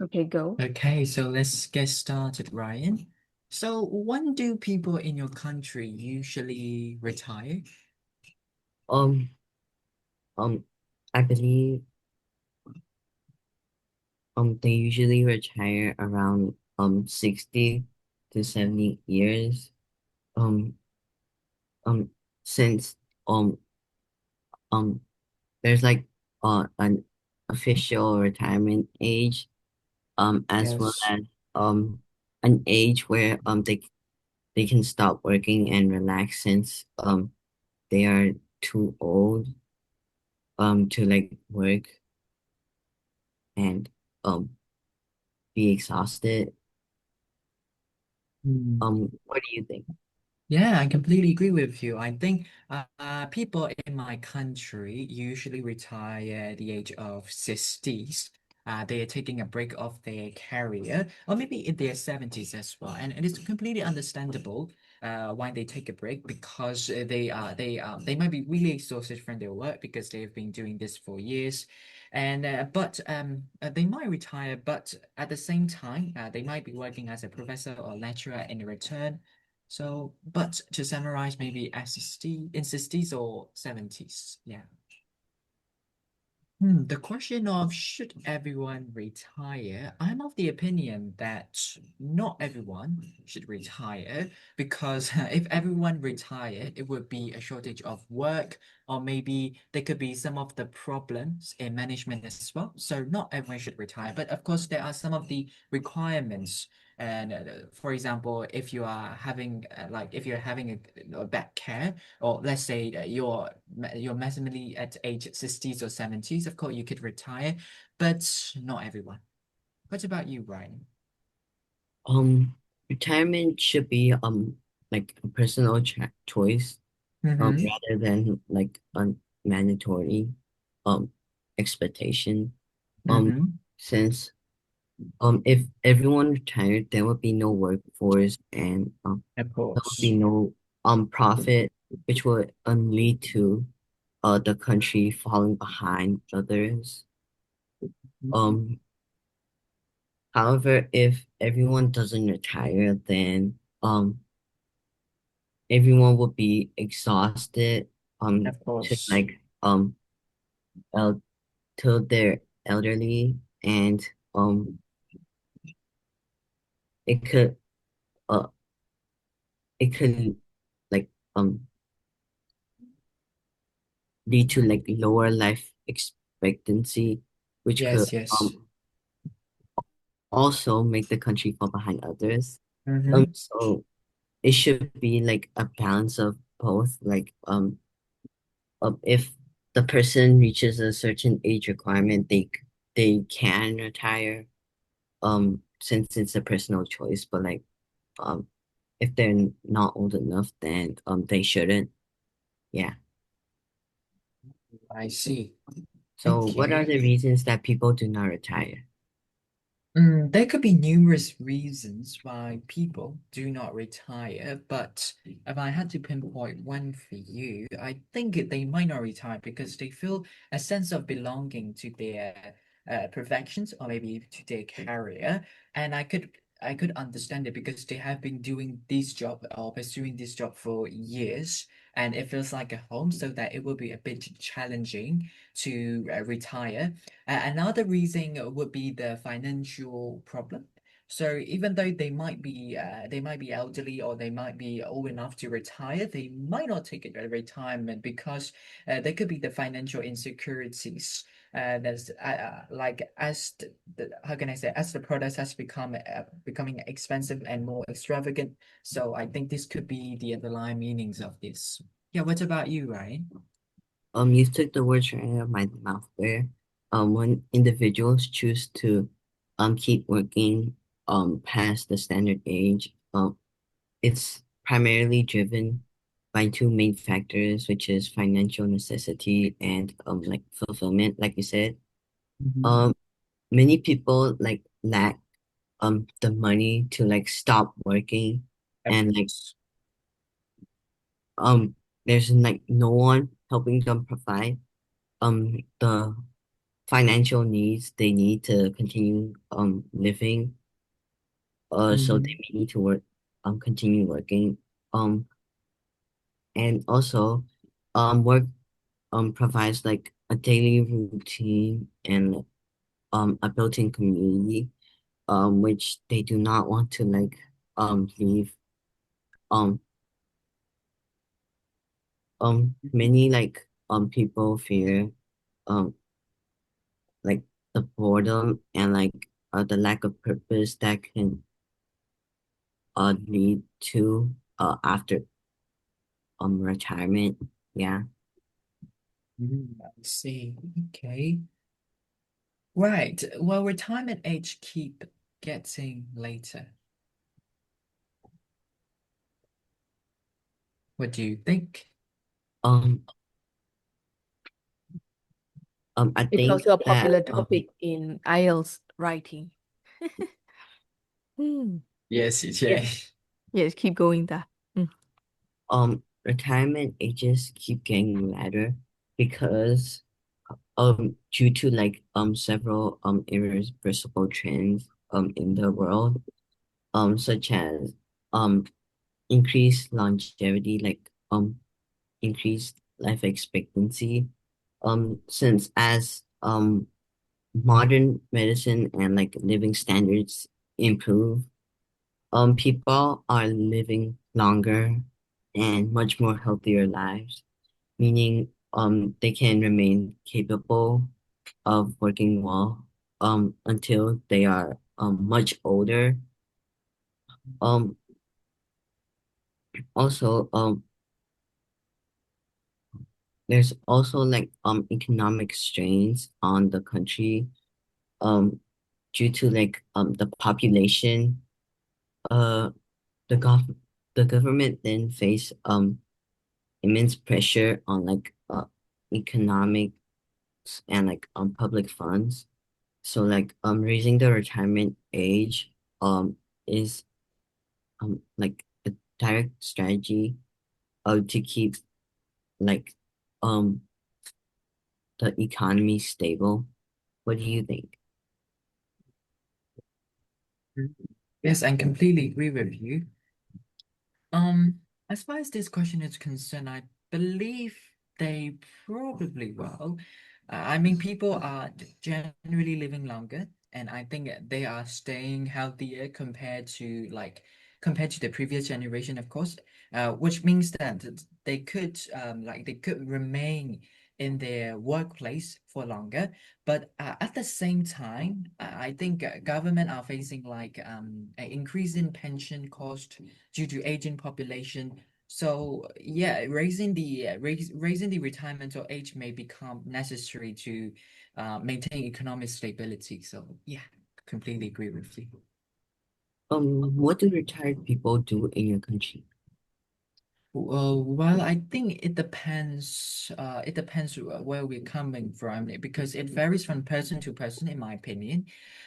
Okay, go. Okay, so let's get started, Ryan. So when do people in your country usually retire? Um, um, I believe they usually retire around 60 to 70 years. Um, um, since um um there's like an official retirement age, as well Yes. as um an age where they can stop working and relax since they are too old to like work and um be exhausted. Hmm. What do you think? Yeah, I completely agree with you. I think people in my country usually retire at the age of 60s. They are taking a break of their career, or maybe in their 70s as well. And it is completely understandable why they take a break because they might be really exhausted from their work because they've been doing this for years. And they might retire, but at the same time, they might be working as a professor or lecturer in return. So, but to summarize, maybe at 60, in 60s or 70s. Yeah. The question of should everyone retire? I'm of the opinion that not everyone should retire because if everyone retired, it would be a shortage of work, or maybe there could be some of the problems in management as well. So not everyone should retire, but of course there are some of the requirements. And for example, if you are having if you're having a bad care, or let's say that you're maximally at age 60s or 70s, of course you could retire, but not everyone. What about you, Ryan? Um, Retirement should be like a personal choice Mm-hmm. rather than like a mandatory um expectation. Um, Mm-hmm. since if everyone retired, there would be no workforce and Of there would be course. no profit, which would lead to the country falling behind others. Um, However, if everyone doesn't retire, then everyone will be exhausted Of to course. like el till they're elderly and it could uh it could like lead to like lower life expectancy, which could Yes, yes. also make the country fall behind others. Mm-hmm. So it should be like a balance of both. Like if the person reaches a certain age requirement, they can retire. Since it's a personal choice, but like um if they're not old enough, then they shouldn't. Yeah. I see. So what are Okay. the reasons that people do not retire? There could be numerous reasons why people do not retire, but if I had to pinpoint one for you, I think they might not retire because they feel a sense of belonging to their professions or maybe to their career. And I could understand it because they have been doing this job or pursuing this job for years, and it feels like a home, so that it will be a bit challenging to retire. Another reason would be the financial problem. So even though they might be elderly or they might be old enough to retire, they might not take a retirement because there could be the financial insecurities. That's like as how can I say, as the product has becoming expensive and more extravagant. So I think this could be the underlying meanings of this. Yeah, what about you, Ryan? You took the words right out of my mouth there. When individuals choose to keep working past the standard age, it's primarily driven by two main factors, which is financial necessity and like fulfillment, like you said. Mhm. Um, Many people like lack the money to like stop working Of and like course. there's like no one helping them provide the financial needs. They need to continue living. So they Mm, may need to work continue working. Um and also work provides like a daily routine and a built-in community which they do not want to like leave. Um many like people fear um like the boredom and like the lack of purpose that can lead to after retirement. Yeah. I see. Okay. Right. Well, retirement age keep getting later. What do you think? Um I It's think also a that popular topic in IELTS writing. Hmm. Yes, Yes, yeah. yes, keep going there. Mm. retirement ages keep getting later because due to like several irreversible trends in the world such as um increased longevity, like increased life expectancy. Since as modern medicine and like living standards improve, people are living longer and much more healthier lives, meaning they can remain capable of working well until they are much older. Um also there's also like economic strains on the country um due to like the population. Uh the gov the government then face immense pressure on like economics and like public funds. So like raising the retirement age is like a direct strategy to keep like um the economy stable. What do you think? Mm. Yes, I completely agree with you. Um, as far as this question is concerned, I believe they probably will. I mean, people are generally living longer, and I think they are staying healthier compared to the previous generation, of course. Which means that they could they could remain in their workplace for longer. But at the same time, I think government are facing an increase in pension cost due to aging population. So yeah, raising the retirement or age may become necessary to maintain economic stability. So yeah, completely agree with you. What do retired people do in your country? Well, I think it depends. It depends where we're coming from because it varies from person to person, in my opinion.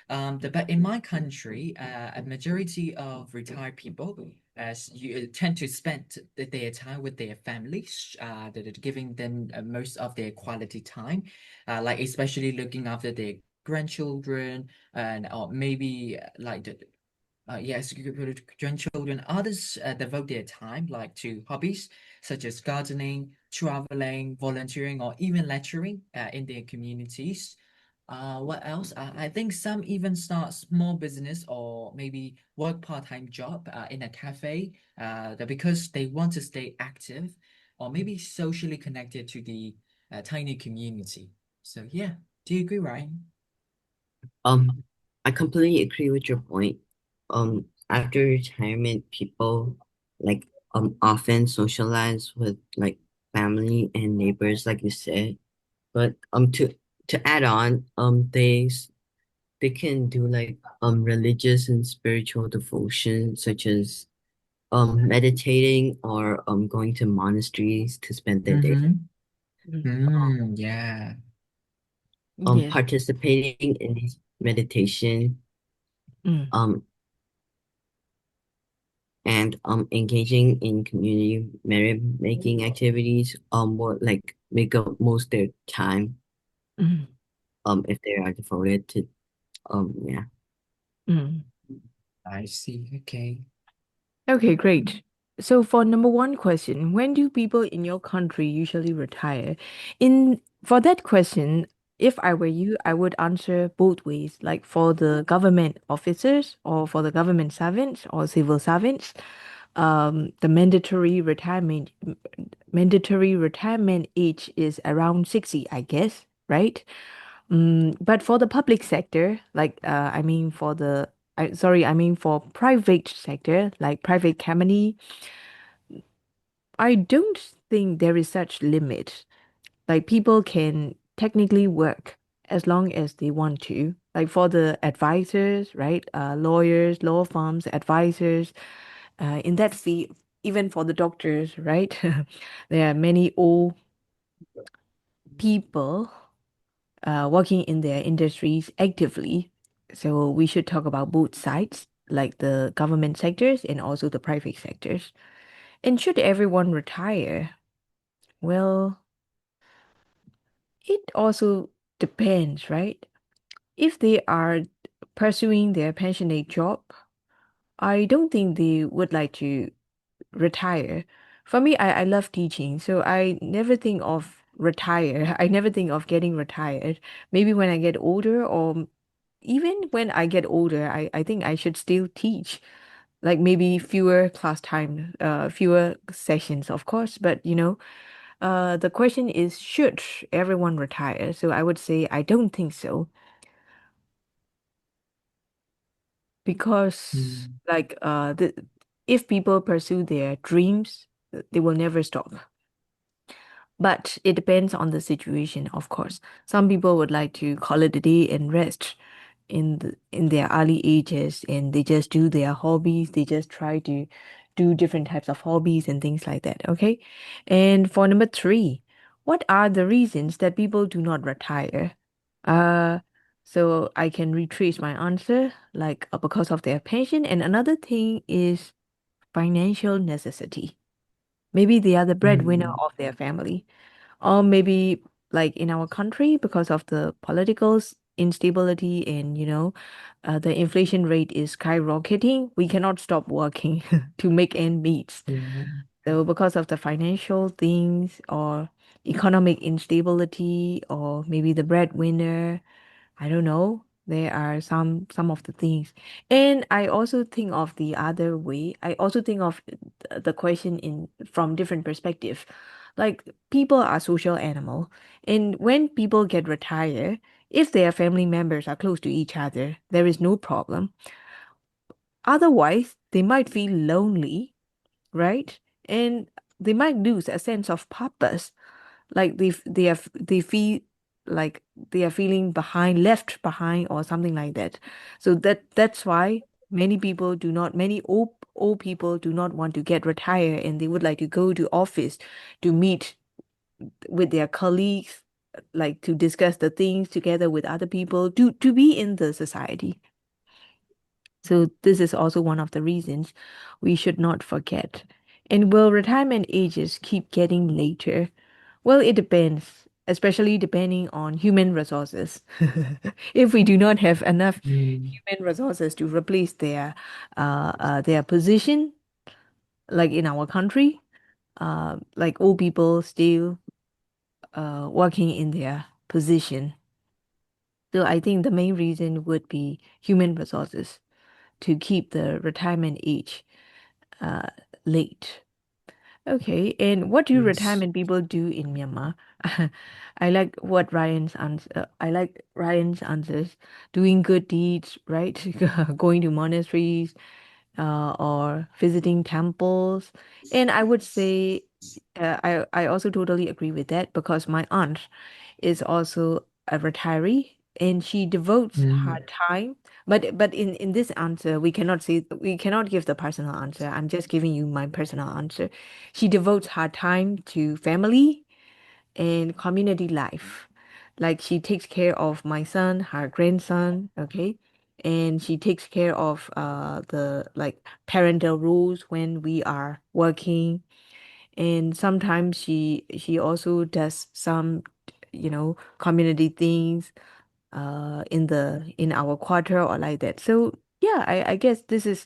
But in my country, a majority of retired people, as you tend to spend their time with their families, that are giving them most of their quality time, like especially looking after their grandchildren and or maybe yes, grandchildren. Others devote their time like to hobbies such as gardening, traveling, volunteering, or even lecturing in their communities. What else? I think some even start small business or maybe work part-time job in a cafe because they want to stay active or maybe socially connected to the tiny community. So yeah, do you agree, Ryan? Um, I completely agree with your point. After retirement, people like often socialize with like family and neighbors, like you said. But to add on, they can do like religious and spiritual devotion, such as meditating or going to monasteries to spend their day. Mm-hmm. Mm. Yeah. Yes. Participating in these meditation Mm. um and engaging in community merit making activities will like make up most their time. Mm. if they are devoted to yeah. Mm. I see. Okay. Okay, great. So for number one question, when do people in your country usually retire? In for that question, if I were you, I would answer both ways, like for the government officers or for the government servants or civil servants, the mandatory retirement age is around 60, I guess, right? But for the public sector, like I mean for the I mean for private sector, like private company, I don't think there is such limit. Like people can technically work as long as they want to. Like for the advisors, right? Lawyers, law firms, advisors, in that field, even for the doctors, right? There are many old people working in their industries actively. So we should talk about both sides, like the government sectors and also the private sectors. And should everyone retire? Well, it also depends, right? If they are pursuing their pensionate job, I don't think they would like to retire. For me, I love teaching, so I never think of retire. I never think of getting retired. Maybe when I get older or even when I get older, I think I should still teach. Like maybe fewer class time, fewer sessions, of course. But the question is, should everyone retire? So I would say I don't think so because Mm. if people pursue their dreams, they will never stop. But it depends on the situation, of course. Some people would like to call it a day and rest in their early ages, and they just do their hobbies. They just try to do different types of hobbies and things like that. Okay. And for number three, what are the reasons that people do not retire? Uh, so I can retrace my answer, like because of their pension. And another thing is financial necessity. Maybe they are the breadwinner Mm. of their family, or maybe like in our country because of the political instability and the inflation rate is skyrocketing. We cannot stop working to make end meet. Yeah. So because of the financial things or economic instability or maybe the breadwinner, I don't know. There are some of the things. And I also think of the other way. I also think of the question in from different perspective. Like people are social animal, and when people get retired, if their family members are close to each other, there is no problem. Otherwise, they might feel lonely, right? And they might lose a sense of purpose, like they feel like they are feeling behind, left behind, or something like that. So that's why many old people do not want to get retired, and they would like to go to office to meet with their colleagues, like to discuss the things together with other people, to be in the society. So this is also one of the reasons we should not forget. And will retirement ages keep getting later? Well, it depends, especially depending on human resources. If we do not have enough Mm. human resources to replace their position, like in our country, like old people still working in their position. So I think the main reason would be human resources to keep the retirement age uh, late. Okay, and what do Yes. retirement people do in Myanmar? I like what Ryan's answer. I like Ryan's answers. Doing good deeds, right? Going to monasteries, or visiting temples. And I would say, I also totally agree with that because my aunt is also a retiree and she devotes her Mm. time. But in this answer, we cannot give the personal answer. I'm just giving you my personal answer. She devotes her time to family and community life. Like she takes care of my son, her grandson, okay? And she takes care of the like parental rules when we are working. And sometimes she also does some community things in our quarter or like that. So yeah, I guess this is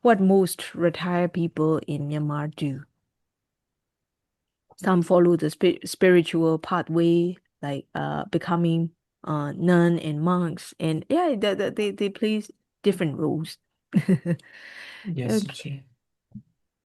what most retired people in Myanmar do. Some follow the spiritual pathway, like becoming nun and monks, and yeah, they play different roles. Yes, Okay.